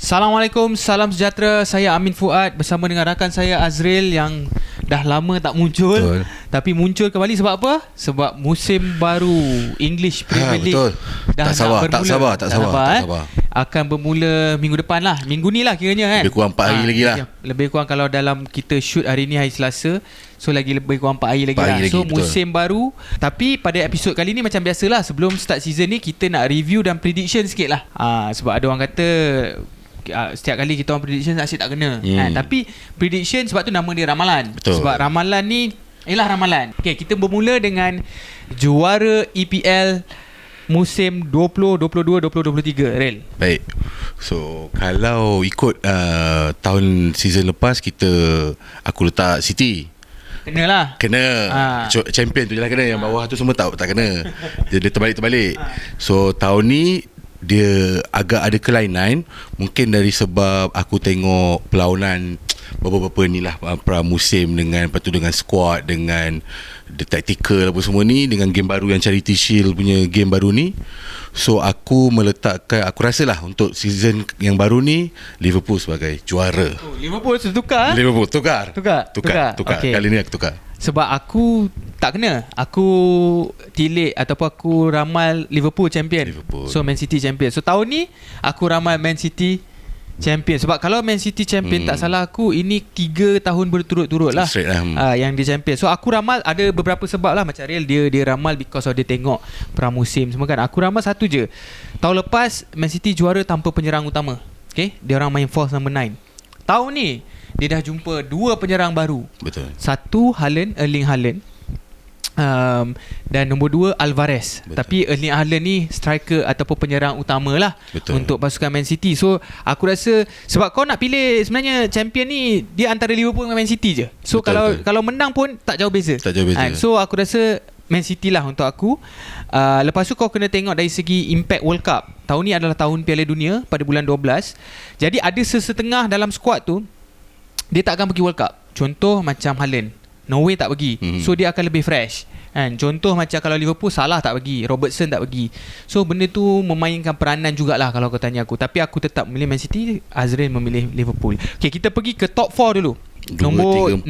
Assalamualaikum, salam sejahtera. Saya Amin Fuad bersama dengan rakan saya Azril yang dah lama tak muncul. Betul. Tapi muncul kembali sebab apa? Sebab musim baru English Premier League betul. dah Tak sabar, nak tak bermula. sabar, tak sabar. Akan bermula minggu depan lah. Minggu ni lah kiranya kan. Lebih kurang 4 hari lagi lah. Lebih kurang kalau dalam kita shoot hari ni hari Selasa, so lagi lebih kurang 4 hari lagi 4 hari lah. lagi, So betul. musim baru. Tapi pada episod kali ni macam biasalah, sebelum start season ni kita nak review dan prediction sikit lah. Sebab ada orang kata setiap kali kita orang prediction asyik tak kena. Tapi prediction sebab tu nama dia ramalan. Betul. Sebab ramalan ni ialah ramalan. Okay, kita bermula dengan juara EPL musim 2022-2023 Rel. Baik. So kalau ikut tahun season lepas aku letak City. Kenalah. Kena champion tu je lah kena. Yang bawah tu semua tak kena. Dia terbalik. So tahun ni dia agak ada kelainan. Mungkin dari sebab aku tengok perlawanan beberapa ni lah pramusim dengan, lepas tu dengan squad, dengan the tactical apa semua ni, dengan game baru yang Charity Shield punya game baru ni. So aku rasa lah untuk season yang baru ni Liverpool sebagai juara. Liverpool tukar. Liverpool tukar. Okay. Kali ni aku tukar. Sebab aku tak kena. Aku tilik ataupun aku ramal Liverpool champion. So Man City champion. So tahun ni aku ramal Man City champion. Sebab kalau Man City champion, tak salah aku, ini 3 tahun berturut-turut lah, yang dia champion. So aku ramal ada beberapa sebab lah. Macam Real dia ramal because of dia tengok pramusim semua kan. Aku ramal satu je. Tahun lepas Man City juara tanpa penyerang utama. Okay, dia orang main false number 9. Tahun ni dia dah jumpa 2 penyerang baru. Betul. Satu Erling Haaland, dan nombor 2 Alvarez. Betul. Tapi Erling Haaland ni striker ataupun penyerang utama lah. Betul. Untuk pasukan Man City. So aku rasa sebab kau nak pilih sebenarnya champion ni dia antara Liverpool dengan Man City je. So betul. Kalau menang pun tak jauh beza. So aku rasa Man City lah untuk aku. Lepas tu kau kena tengok dari segi impact World Cup. Tahun ni adalah tahun Piala Dunia pada bulan 12. Jadi ada sesetengah dalam squad tu dia tak akan pergi World Cup. Contoh macam Haaland, Norway tak pergi. So dia akan lebih fresh. Contoh macam kalau Liverpool, Salah tak pergi, Robertson tak pergi. So benda tu memainkan peranan jugalah kalau kau tanya aku. Tapi aku tetap memilih Man City, Azrin memilih Liverpool. Okay, kita pergi ke top 4 dulu. 2, nombor 3, 4,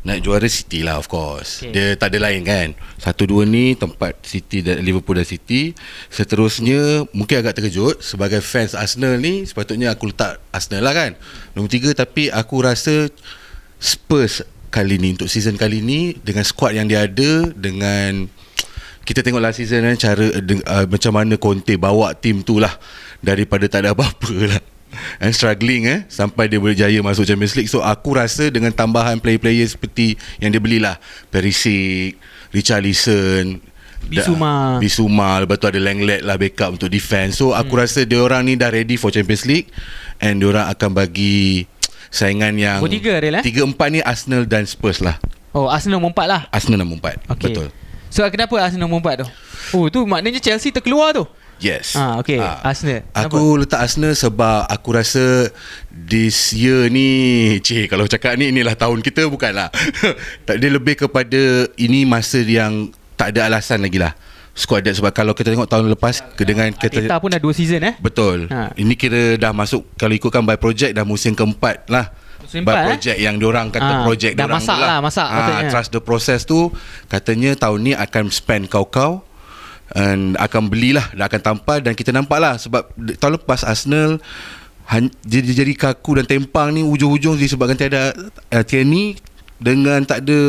naik juara City lah, of course. Dia tak ada lain kan. 1, 2 ni tempat City dan Liverpool dan City. Seterusnya mungkin agak terkejut. Sebagai fans Arsenal ni, sepatutnya aku letak Arsenal lah kan, nombor 3. Tapi aku rasa Spurs kali ni, untuk season kali ni, dengan squad yang dia ada, dengan kita tengok last season kan, macam mana Conte bawa tim tu lah daripada tak ada apa-apa lah, and struggling sampai dia boleh jaya masuk Champions League. So aku rasa dengan tambahan player-player seperti yang dia belilah, Perisic, Richarlison, Bissouma, lepas tu ada Lenglet lah backup untuk defense. So aku rasa diorang ni dah ready for Champions League, and diorang akan bagi saingan yang 3-4 ni Arsenal dan Spurs lah. Oh, Arsenal nombor 4 lah. Arsenal nombor 4. Okay. Betul. So kenapa Arsenal nombor 4 tu? Oh, tu maknanya Chelsea terkeluar tu. Yes. Okay. Arsenal. Aku letak Arsenal sebab aku rasa this year ni, kalau cakap ni, inilah tahun kita, bukanlah. Dia lebih kepada ini masa yang tak ada alasan lagi lah squad depth. Sebab kalau kita tengok tahun lepas dengan Arteta pun dah 2 season betul. Ini kira dah masuk, kalau ikutkan by project, dah musim keempat lah. By project yang diorang kata project dah diorang masak lah. Trust the process tu. Katanya tahun ni akan spend kau and akan belilah, dah akan tampal. Dan kita nampak lah, sebab tahun lepas Arsenal jadi kaku dan tempang ni ujung-ujung disebabkan tiada Tierney dengan tak ada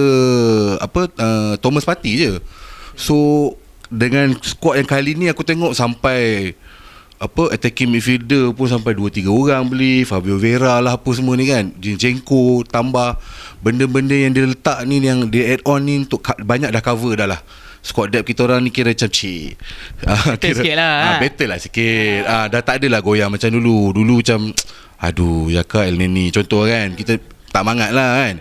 Thomas Partey je. So dengan squad yang kali ni aku tengok sampai attacking midfielder pun sampai 2-3 orang beli, Fabio Vieira lah apa semua ni kan, Zinchenko, tambah benda-benda yang dia letak ni, yang dia add on ni, untuk banyak dah cover dah lah. Squad depth kita orang ni kira macam better sikit lah. Better lah sikit. Dah tak adalah goyang macam dulu. Dulu macam Jaka El Neni contoh kan, kita tak mangat lah kan.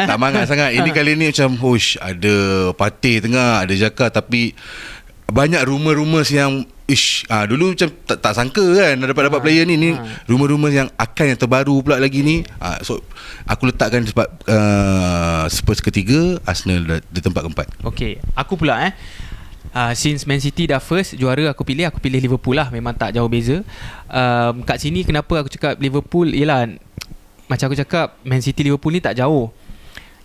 Tak mangat sangat. Ini kali ni macam ada Partey tengah, ada Jaka. Tapi banyak rumours yang dulu macam tak sangka kan dapat player ni rumours yang akan yang terbaru pula lagi ni. So aku letakkan sebab Spurs ketiga, Arsenal di tempat keempat. Okay, aku pula Since Man City dah first juara, aku pilih Liverpool lah. Memang tak jauh beza. Kat sini kenapa aku cakap Liverpool, ialah macam aku cakap, Man City Liverpool ni tak jauh.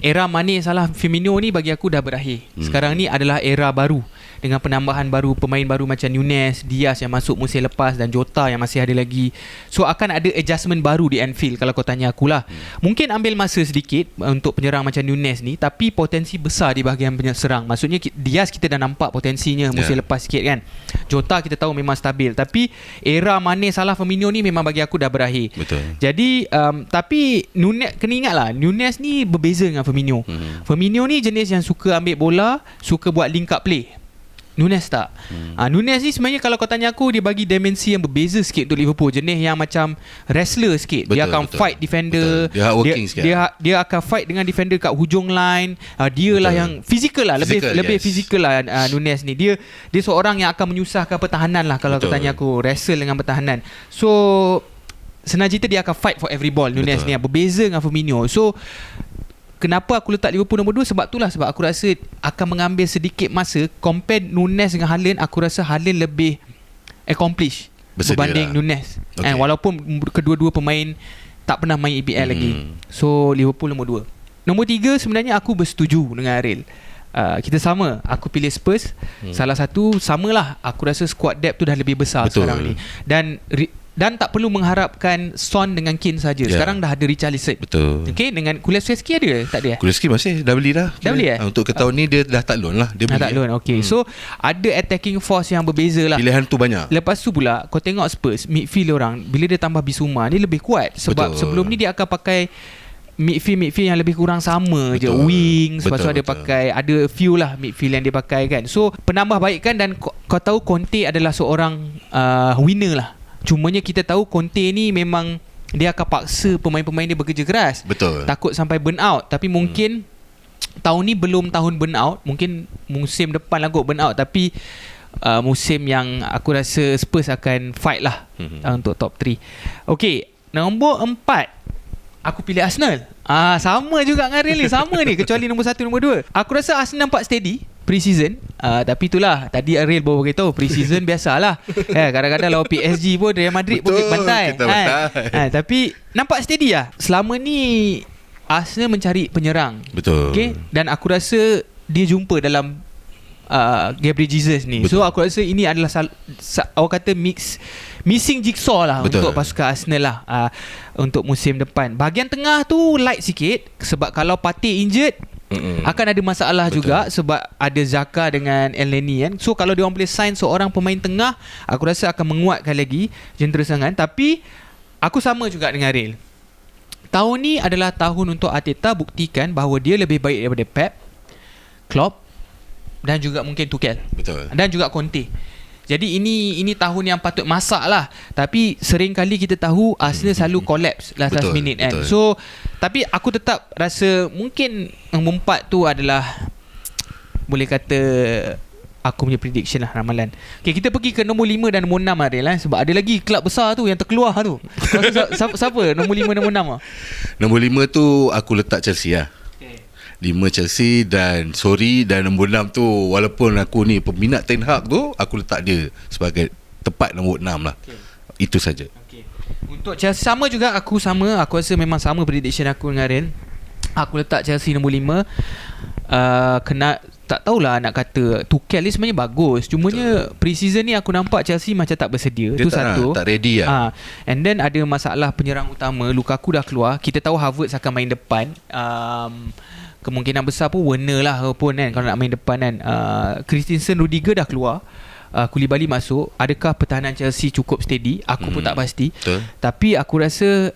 Era Mane, Salah, Firmino ni bagi aku dah berakhir. Sekarang ni adalah era baru dengan penambahan baru, pemain baru macam Nunez, Diaz yang masuk musim lepas dan Jota yang masih ada lagi. So akan ada adjustment baru di Anfield kalau kau tanya akulah. Mungkin ambil masa sedikit untuk penyerang macam Nunez ni, tapi potensi besar di bahagian serang. Maksudnya Diaz kita dah nampak potensinya musim lepas sikit kan. Jota kita tahu memang stabil, tapi era Mane, Salah, Firmino ni memang bagi aku dah berakhir. Betul. Jadi tapi Nunez, kena ingatlah, Nunez ni berbeza dengan Firmino. Firmino ni jenis yang suka ambil bola, suka buat link up play. Nunez tak. Nunez ni sebenarnya kalau kau tanya aku, dia bagi dimensi yang berbeza sikit untuk Liverpool. Jenis yang macam wrestler sikit. Dia akan fight defender. Dia hardworking sikit. Dia akan fight dengan defender kat hujung line. Dia lah yang fizikal lah, lebih fizikal lah. Nunez ni dia seorang yang akan menyusahkan pertahanan lah kalau kau tanya aku, wrestle dengan pertahanan. So senang cerita dia akan fight for every ball. Nunez ni berbeza dengan Firmino. So kenapa aku letak Liverpool nombor 2? Sebab aku rasa akan mengambil sedikit masa. Compare Nunez dengan Haaland, aku rasa Haaland lebih accomplish berbanding Nunez. Walaupun kedua-dua pemain tak pernah main EPL lagi. So Liverpool nombor 2. Nombor 3 sebenarnya aku bersetuju dengan Aril. Kita sama. Aku pilih Spurs. Salah satu samalah. Aku rasa squad depth tu dah lebih besar sekarang ni. Dan tak perlu mengharapkan Son dengan Kane saja. Sekarang dah ada Richarlison. Betul. Okay, dengan Kulusevski ada tak dia? Kulusevski masih dah beli dah. Dah beli Untuk ke tahun ni dia dah tak loan lah. Dia beli tak loan. Okay. So ada attacking force yang berbeza lah. Pilihan tu banyak. Lepas tu pula kau tengok Spurs, midfield orang bila dia tambah Bissouma ni lebih kuat. Sebab sebelum ni dia akan pakai midfield yang lebih kurang sama je. Wings. Lepas tu ada pakai, ada few lah midfield yang dia pakai kan. So penambah baikkan. Dan kau tahu Conte adalah seorang winner lah. Cumanya kita tahu Conte ni memang dia akan paksa pemain-pemain dia bekerja keras. Betul. Takut sampai burn out. Tapi mungkin tahun ni belum tahun burn out. Mungkin musim depan lah kot burn out. Tapi musim yang aku rasa Spurs akan fight lah untuk top 3. Okay, nombor 4 aku pilih Arsenal. Sama juga dengan Real ni. Sama ni, kecuali nombor 1, nombor 2. Aku rasa Arsenal nampak steady pre-season. Tapi itulah, tadi Real baru beritahu pre-season biasalah. Kadang-kadang lawan PSG pun Real Madrid pun bantai. Tapi nampak steady lah. Selama ni Arsenal mencari penyerang. Betul. Okay? Dan aku rasa dia jumpa dalam Gabriel Jesus ni. Betul. So aku rasa ini adalah orang kata missing jigsaw lah. Betul. Untuk pasukan Arsenal lah untuk musim depan. Bahagian tengah tu light sikit. Sebab kalau Partey injured, akan ada masalah. Betul. Juga. Sebab ada Xhaka dengan Elneny kan. So kalau diorang boleh sign seorang pemain tengah, aku rasa akan menguatkan lagi jentera serangan. Tapi aku sama juga dengan Real. Tahun ni adalah tahun untuk Arteta buktikan bahawa dia lebih baik daripada Pep, Klopp dan juga mungkin Tuchel. Betul. Dan juga Conte. Jadi ini tahun yang patut masak lah. Tapi sering kali kita tahu Arsenal selalu collapse last minute kan. So tapi aku tetap rasa mungkin nombor 4 tu adalah, boleh kata aku punya prediction lah, ramalan. Okay, kita pergi ke nombor 5 dan nombor 6 Ariel lah. Sebab ada lagi kelab besar tu yang terkeluar tu. Siapa nombor 5, nombor 6 lah? Nombor 5 tu aku letak Chelsea lah. 5 Chelsea dan nombor 6 tu, walaupun aku ni peminat Ten Hag tu, aku letak dia sebagai tepat nombor 6 lah. Itu saja. Untuk Chelsea sama juga, aku rasa memang sama prediction aku dengan Ren. Aku letak Chelsea nombor 5. Tak tahulah nak kata Tuchel ni sebenarnya bagus, cumanya pre-season ni aku nampak Chelsea macam tak bersedia. Dia tak ready lah. And then ada masalah penyerang utama. Lukaku dah keluar. Kita tahu Havertz akan main depan. Kemungkinan besar pun Werner lah pun kan, kalau nak main depan kan. Christensen, Rudiger dah keluar. Koulibaly masuk. Adakah pertahanan Chelsea cukup steady? Aku pun tak pasti. Tapi aku rasa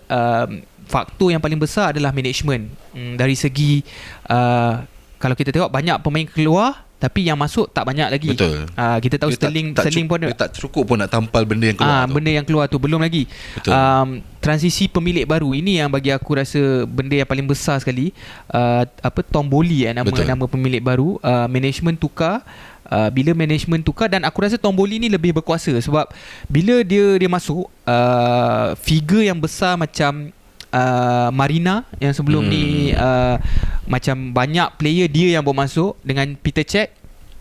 faktor yang paling besar adalah management. Dari segi kalau kita tengok banyak pemain keluar, tapi yang masuk tak banyak lagi. Betul. Kita tahu Sterling pun dia tak cukup pun nak tampal benda yang keluar tu. Benda yang keluar tu belum lagi. Transisi pemilik baru ini yang bagi aku rasa benda yang paling besar sekali. Tomboli nama pemilik baru. Management tukar. Bila management tukar, dan aku rasa Tomboli ni lebih berkuasa sebab bila dia masuk, figure yang besar macam Marina yang sebelum ni macam banyak player dia yang bawa masuk dengan Peter Cech,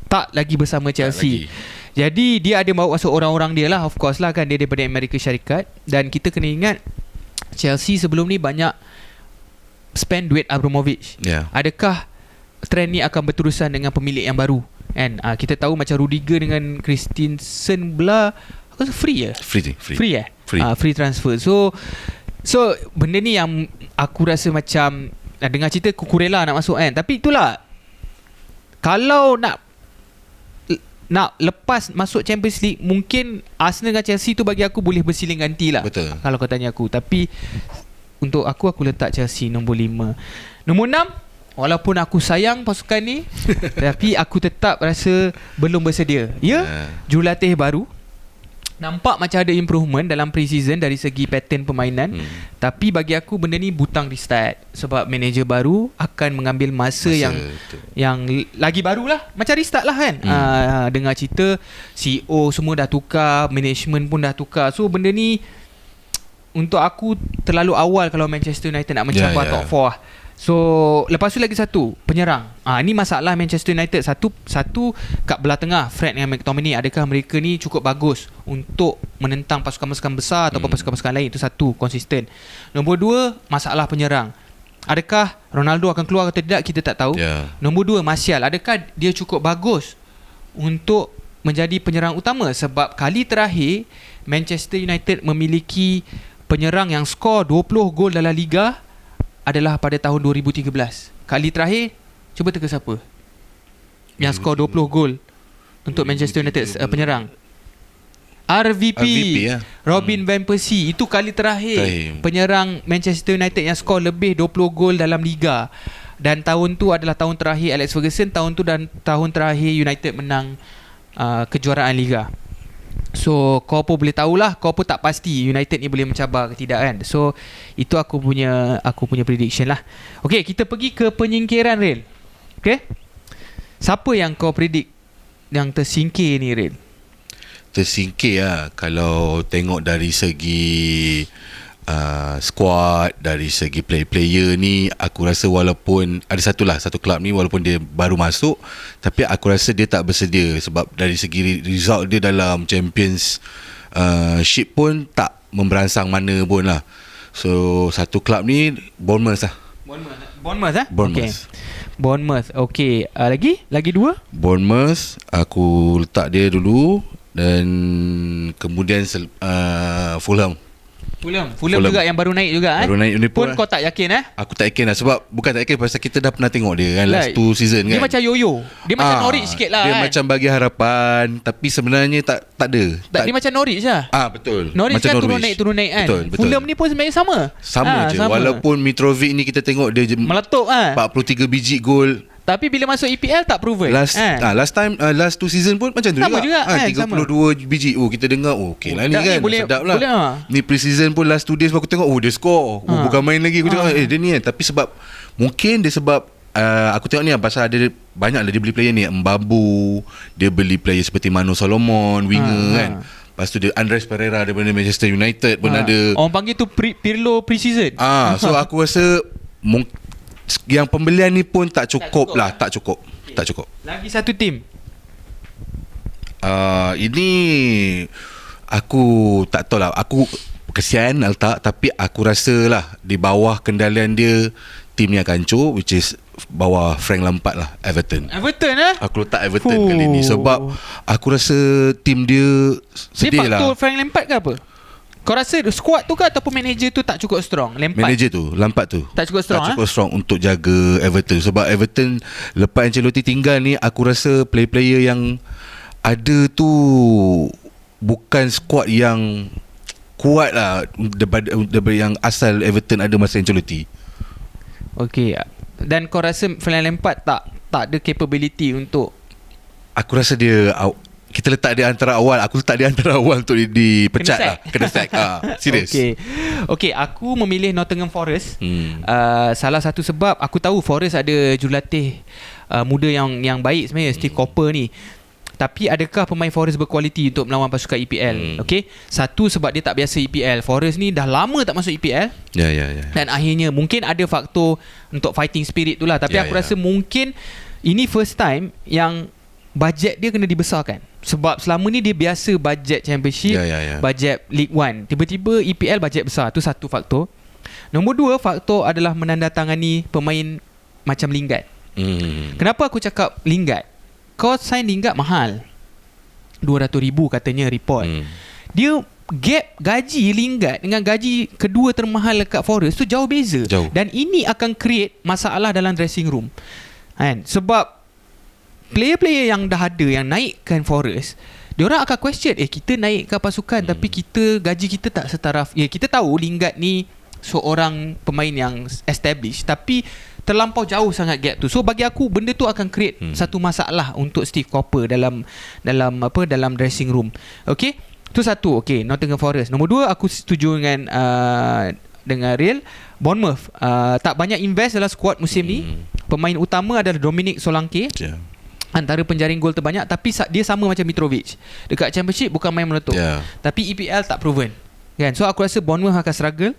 tak lagi bersama Chelsea. Jadi dia ada bawa masuk orang-orang dia lah, of course lah kan, dia daripada Amerika Syarikat. Dan kita kena ingat Chelsea sebelum ni banyak spend duit Abramovich. Adakah trend ni akan berterusan dengan pemilik yang baru kan? Kita tahu macam Rudiger dengan Christensen belah aku rasa free free transfer. So benda ni yang aku rasa macam dengar cerita Cucurella nak masuk kan. Tapi itulah, kalau nak lepas masuk Champions League, mungkin Arsenal dengan Chelsea tu bagi aku boleh bersiling ganti lah. Betul. Kalau kau tanya aku. Tapi untuk aku letak Chelsea nombor 5. Nombor 6, walaupun aku sayang pasukan ni tapi aku tetap rasa belum bersedia. Jurulatih baru nampak macam ada improvement dalam pre-season dari segi pattern permainan. Tapi bagi aku benda ni butang restart. Sebab manager baru akan mengambil masa yang lagi baru lah. Macam restart lah kan. Dengar cerita CEO semua dah tukar, management pun dah tukar. So benda ni untuk aku terlalu awal kalau Manchester United nak mencapai top 4 lah. So lepas tu lagi satu, penyerang. Ini masalah Manchester United. Satu kat belah tengah, Fred dengan McTominay. Adakah mereka ni cukup bagus untuk menentang pasukan-pasukan besar ataupun pasukan-pasukan lain? Itu satu, konsisten. Nombor 2, masalah penyerang. Adakah Ronaldo akan keluar atau tidak, kita tak tahu. Nombor 2, Martial. Adakah dia cukup bagus untuk menjadi penyerang utama? Sebab kali terakhir Manchester United memiliki penyerang yang skor 20 gol dalam Liga adalah pada tahun 2013. Kali terakhir, cuba teka siapa yang skor 20 gol untuk Manchester United, penyerang. RVP ya. Robin Van Persie. Itu kali terakhir penyerang Manchester United yang skor lebih 20 gol dalam Liga. Dan tahun tu adalah tahun terakhir Alex Ferguson. Tahun tu dan tahun terakhir United menang kejuaraan Liga. So kau pun boleh tahulah, kau pun tak pasti United ni boleh mencabar ke tidak kan. So itu aku punya prediction lah. Okay, kita pergi ke penyingkiran, Ril. Okay, siapa yang kau predict yang tersingkir ni, Ril? Tersingkir lah, kalau tengok dari segi squad, dari segi player ni, aku rasa walaupun ada satu kelab ni walaupun dia baru masuk, tapi aku rasa dia tak bersedia. Sebab dari segi result dia dalam Champions ship pun tak memberansang mana pun lah. So satu kelab ni Bournemouth lah. Bournemouth. Okay, lagi dua Bournemouth aku letak dia dulu. Dan kemudian Fulham juga yang baru naik juga. Baru naik ni pun kau tak yakin Aku tak yakin lah. Sebab bukan tak yakin, pasal kita dah pernah tengok dia kan, last 2 season kan. Dia macam yo-yo. Dia macam Norwich sikit lah. Dia macam bagi harapan, tapi sebenarnya tak ada. Dia macam Norwich lah. Betul. Norwich macam kan turun naik kan. Betul. Fulham ni pun sebenarnya sama je. Walaupun Mitrovic ni kita tengok dia meletup 43 biji gol, tapi bila masuk EPL tak proven. Last 2 season pun macam tu juga. 32 biji. Kita dengar okey lah ni kan, sedap lah. Ni pre-season pun last 2 days aku tengok dia score. Bukan main lagi. Aku cakap dia ni kan. Tapi sebab mungkin dia sebab aku tengok ni pasal ada banyak lah dia beli player ni. Mbabu, dia beli player seperti Mano Solomon, winger kan. Lepas tu dia Andres Pereira daripada Manchester United pun ada. Orang panggil tu Pirlo pre-season. So aku rasa yang pembelian ni pun tak cukup. Tak cukup. Lagi satu tim. Ini aku tak tahu lah. Aku kesian letak, tapi aku rasa lah di bawah kendalian dia tim ni akan hancur, which is bawah Frank Lampard lah, Everton. Aku letak Everton kali ni sebab aku rasa tim dia sedih lah. Dia faktor Frank Lampard ke apa? Kau rasa squad tu ke ataupun manager tu tak cukup strong? Manager tu, Lampard tu tak cukup strong untuk jaga Everton. Sebab Everton lepas Ancelotti tinggal ni, aku rasa player-player yang ada tu bukan squad yang kuat lah daripada yang asal Everton ada masa Ancelotti. Okay. Dan kau rasa Frank Lampard tak ada capability untuk, aku rasa dia kita letak dia antara awal. Aku letak dia antara awal untuk dipecat lah. Kena sack. Serius. Okay, aku memilih Nottingham Forest. Salah satu sebab aku tahu Forest ada jurulatih muda yang baik sebenarnya, Steve Cooper ni. Tapi adakah pemain Forest berkualiti untuk melawan pasukan EPL? Okay, satu sebab dia tak biasa EPL. Forest ni dah lama tak masuk EPL. Dan akhirnya mungkin ada faktor untuk fighting spirit tu lah. Tapi aku rasa mungkin ini first time yang bajet dia kena dibesarkan. Sebab selama ni dia biasa bajet Championship, bajet League One. Tiba-tiba EPL bajet besar. Tu satu faktor. Nombor 2 faktor adalah menandatangani pemain macam Lingard. Kenapa aku cakap Lingard? Kau sign Lingard mahal, 200,000 katanya report. Dia gap gaji Lingard dengan gaji kedua termahal dekat Forest tu jauh beza. Dan ini akan create masalah dalam dressing room kan? Sebab player-player yang dah ada, yang naikkan Forest, diorang akan question, kita naikkan pasukan tapi kita gaji kita tak setaraf. Kita tahu Lingard ni seorang pemain yang established, tapi terlampau jauh sangat gap tu. So bagi aku benda tu akan create satu masalah untuk Steve Cooper dalam dressing room. Okay, tu satu. Okay, Nottingham Forest. Nombor 2, aku setuju dengan Real. Bournemouth tak banyak invest dalam squad musim ni. Pemain utama adalah Dominic Solanke, antara penjaring gol terbanyak, tapi dia sama macam Mitrovic. Dekat Championship bukan main meletup, tapi EPL tak proven kan. So aku rasa Bournemouth akan struggle.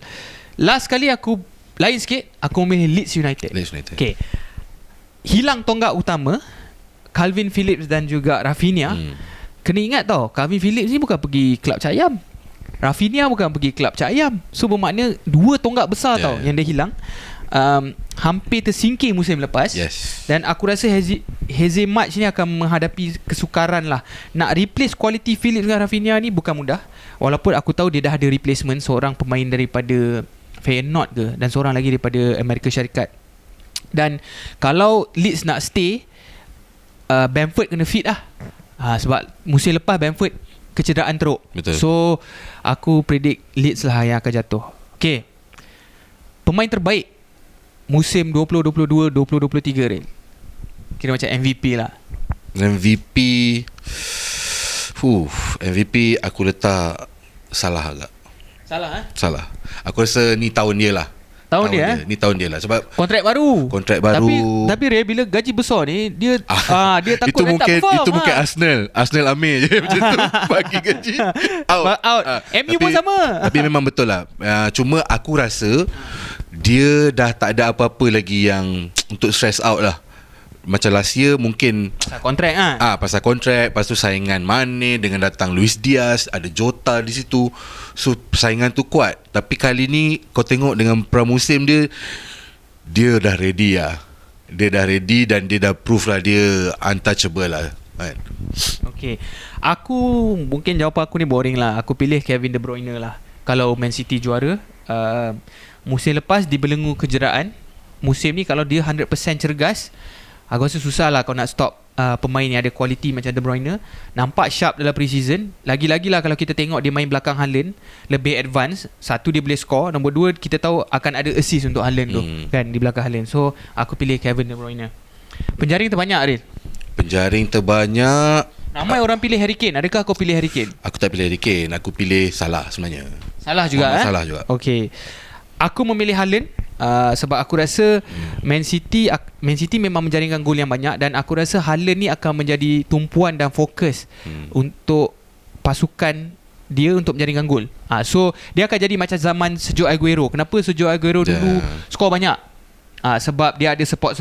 Last kali aku lain sikit, aku memilih Leeds United. Okay, hilang tonggak utama Calvin Phillips dan juga Rafinha. Kena ingat tau, Calvin Phillips ni bukan pergi klub Cak Ayam, Rafinha bukan pergi klub Cak Ayam. So bermakna 2 tonggak besar tau yang dia hilang. Hampir tersingkir musim lepas. Dan aku rasa Jose March ni akan menghadapi kesukaran lah. Nak replace quality Phillips dengan Rafinha ni bukan mudah. Walaupun aku tahu dia dah ada replacement, seorang pemain daripada Feyenoord ke, dan seorang lagi daripada Amerika Syarikat. Dan kalau Leeds nak stay, Bamford kena fit lah. Sebab musim lepas Bamford kecederaan teruk. So aku predict Leeds lah yang akan jatuh. Okay, pemain terbaik musim 2022-2023 Rin, kira macam MVP lah. MVP aku letak Salah agak. Salah. Aku rasa ni tahun dia lah. Tahun dia. Ni tahun dia lah. Sebab kontrak baru. Tapi Ray, bila gaji besar ni dia dia takut dia tak perform. Itu mungkin Arsenal ambil je macam tu, bagi gaji out. MU pun sama. Tapi memang betul lah. Cuma aku rasa dia dah tak ada apa-apa lagi yang untuk stress out lah. Macam last year mungkin pasal kontrak pasal kontrak, lepas tu saingan Mane dengan datang Luis Diaz, ada Jota di situ. So persaingan tu kuat. Tapi kali ni kau tengok dengan pramusim dia dah ready lah. Dia dah ready dan dia dah prove lah dia untouchable lah kan. Okay, aku mungkin jawapan aku ni boring lah. Aku pilih Kevin De Bruyne lah kalau Man City juara. Musim lepas dibelenggu kejeraan. Musim ni kalau dia 100% cergas, aku rasa susah lah kau nak stop pemain yang ada kualiti macam De Bruyne. Nampak sharp dalam pre-season. Lagi-lagi lah kalau kita tengok dia main belakang Haaland, lebih advance. Satu, dia boleh score. Nombor 2, kita tahu akan ada assist untuk Haaland tu kan, di belakang Haaland. So aku pilih Kevin De Bruyne. Penjaring terbanyak Aril. Penjaring terbanyak, ramai orang pilih Harry Kane. Adakah kau pilih Harry Kane? Aku tak pilih Harry Kane. Aku pilih Salah sebenarnya. Salah juga Salah juga. Okay, aku memilih Haaland. Sebab aku rasa Man City memang menjaringkan gol yang banyak, dan aku rasa Haaland ni akan menjadi tumpuan dan fokus untuk pasukan dia untuk menjaringkan gol. So dia akan jadi macam zaman Sergio Aguero. Kenapa Sergio Aguero dulu skor banyak? Sebab dia ada support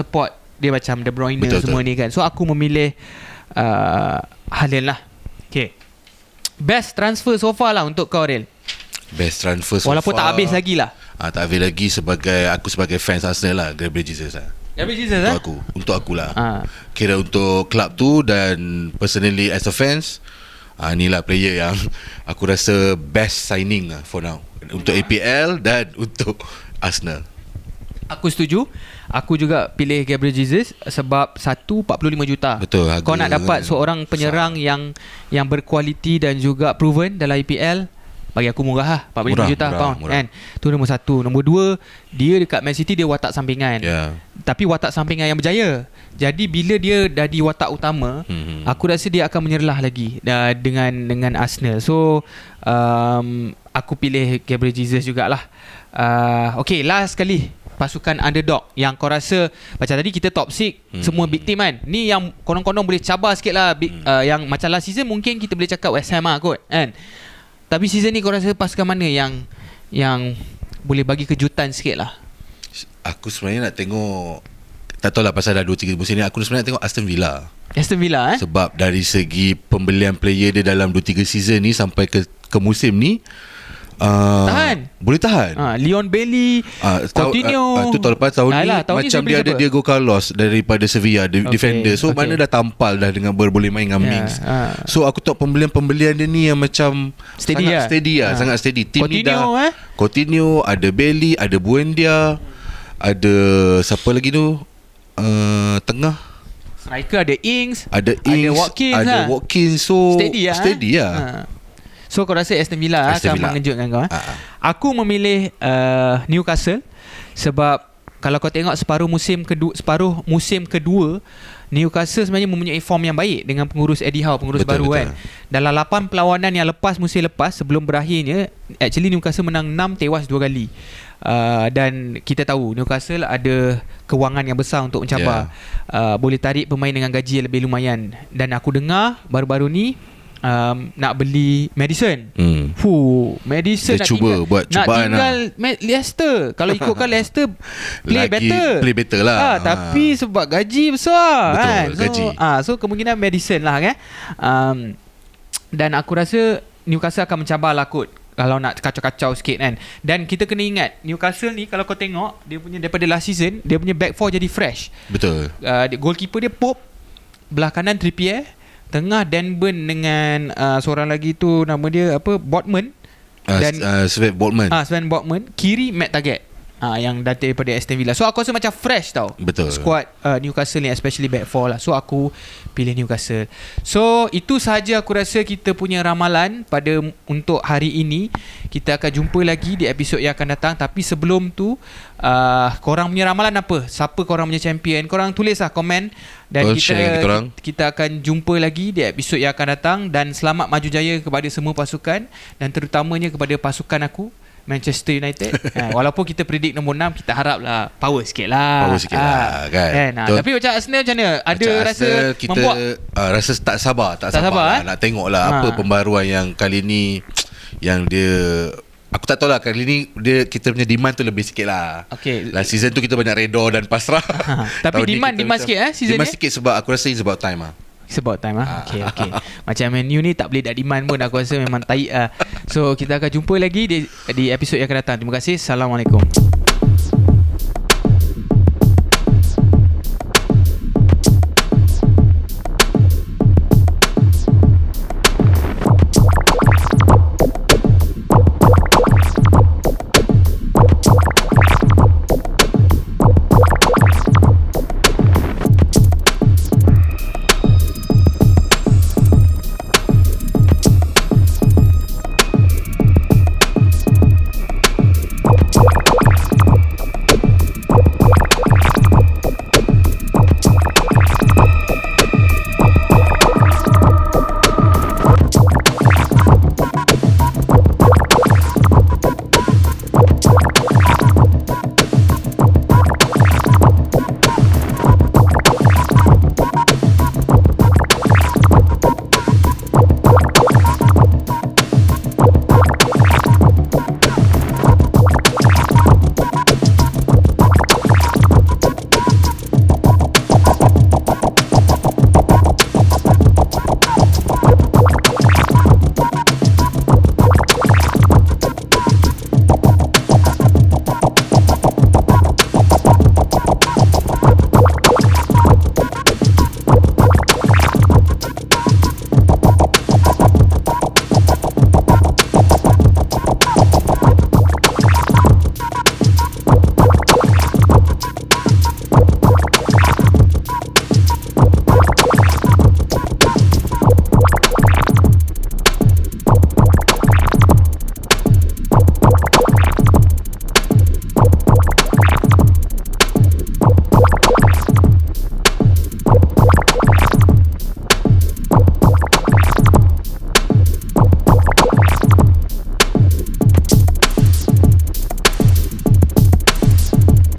dia macam De Bruyne semua ni kan. So aku memilih Haaland lah. Okay, best transfer so far lah untuk kau Rel. Best transfer so walaupun far, tak habis lagi lah. Tak habis lagi. Aku sebagai fans Arsenal lah, Gabriel Jesus lah. Untuk aku lah. Kira untuk klub tu dan personally as a fans, ni lah player yang aku rasa best signing lah for now untuk APL dan untuk Arsenal. Aku setuju. Aku juga pilih Gabriel Jesus sebab 45 juta. Betul. Kau nak dapat seorang penyerang yang berkualiti dan juga proven dalam APL, bagi aku murah lah. 45 juta pound kan. Tu nombor 1. Nombor 2, dia dekat Man City dia watak sampingan. Tapi watak sampingan yang berjaya. Jadi bila dia dah di watak utama, aku rasa dia akan menyerlah lagi dengan Arsenal. So aku pilih Gabriel Jesus jugalah. Okay, last kali pasukan underdog yang kau rasa macam tadi kita top 6 semua big team kan. Ni yang konon-konon boleh cabar sikit lah yang macam last season mungkin kita boleh cakap West Ham lah kot kan. Tapi season ni kau rasa pasukan mana yang boleh bagi kejutan sikit lah? Aku sebenarnya nak tengok, tak tahulah pasal dah 2-3 musim ni, aku sebenarnya nak tengok Aston Villa. Aston Villa Sebab dari segi pembelian player dia dalam 2-3 season ni sampai ke musim ni, tahan. boleh tahan. Leon Bailey, Coutinho. Itu tahun lepas, tahun ni macam dia ada Diego Carlos daripada Sevilla, defender. So mana dah tampal dah dengan boleh main dengan Mings. So aku tahu pembelian dia ni yang macam steady sangat steady. Tim ni Coutinho, dah Coutinho, ada Bailey, ada Buendia, ada siapa lagi tu? Tengah striker ada Ings, ada Watkins. So steady lah. So kau rasa Aston Villa akan mengejutkan kau? Aku memilih Newcastle sebab kalau kau tengok separuh musim kedua Newcastle sebenarnya mempunyai form yang baik dengan pengurus Eddie Howe, pengurus baru kan. Dalam 8 perlawanan yang lepas musim lepas sebelum berakhirnya, actually Newcastle menang 6, tewas 2 kali. Dan kita tahu Newcastle ada kewangan yang besar untuk mencabar. Boleh tarik pemain dengan gaji yang lebih lumayan. Dan aku dengar baru-baru ni nak beli Maddison. Maddison dia buat cubaan nak tinggal Leicester. Kalau ikutkan Leicester play better lah. Tapi sebab gaji besar. Betul, kan? gaji. So kemungkinan Maddison lah kan. Dan aku rasa Newcastle akan mencabar lah kot kalau nak kacau-kacau sikit kan. Dan kita kena ingat Newcastle ni kalau kau tengok dia punya daripada last season, dia punya back four jadi fresh. Betul. Goalkeeper dia Pope, belah kanan Trippier, tengah Dan Burn dengan seorang lagi tu nama dia apa, Botman, dan Sven Botman, kiri Matt Target, yang datang daripada Aston Villa. So aku rasa macam fresh tau. Betul. Squad Newcastle ni, especially back four lah. So aku pilih Newcastle. So itu sahaja aku rasa kita punya ramalan pada untuk hari ini. Kita akan jumpa lagi di episod yang akan datang. Tapi sebelum tu, korang punya ramalan apa? Siapa korang punya champion? Korang tulislah komen. Dan kita akan jumpa lagi di episod yang akan datang. Dan selamat maju jaya kepada semua pasukan, dan terutamanya kepada pasukan aku, Manchester United. Walaupun kita predict nombor 6, kita haraplah power sikit lah kan? Tapi macam Arsenal macam mana? Ada rasa kita membuat? Rasa tak sabar lah. Nak tengok lah apa pembaruan yang kali ni, yang dia, aku tak tahu lah, kali ni kita punya demand tu lebih sikit lah. Last season tu kita banyak redor dan pasrah. Tapi demand sikit season demand sikit sebab aku rasa it's about time lah. Sebab time Okay. Macam Man U ni tak boleh tak demand pun, aku rasa memang taik So kita akan jumpa lagi di episod yang akan datang. Terima kasih. Assalamualaikum.